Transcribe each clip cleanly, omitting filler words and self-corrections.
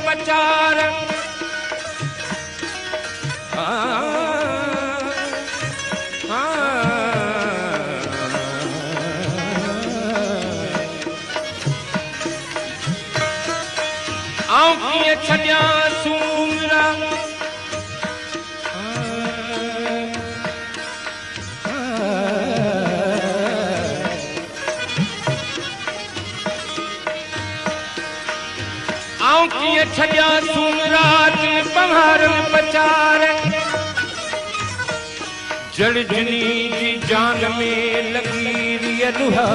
पचार आऊं छॾिया सूरा आऊं छॾिया सूरा पहाड़ पचार जड़ जनी जी जान में लगी रियलुहा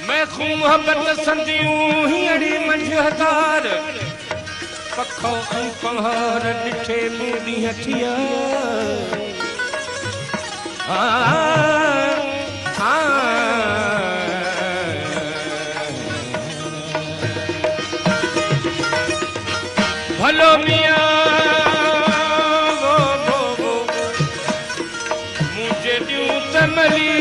मैं खूं मोहब्बत संदियूं हीअड़ी मंझ हज़ार पखो पहाड़ ॾिठे मूं ॾींहं थिया भलो मियां वो मुझे ॾियूं त मली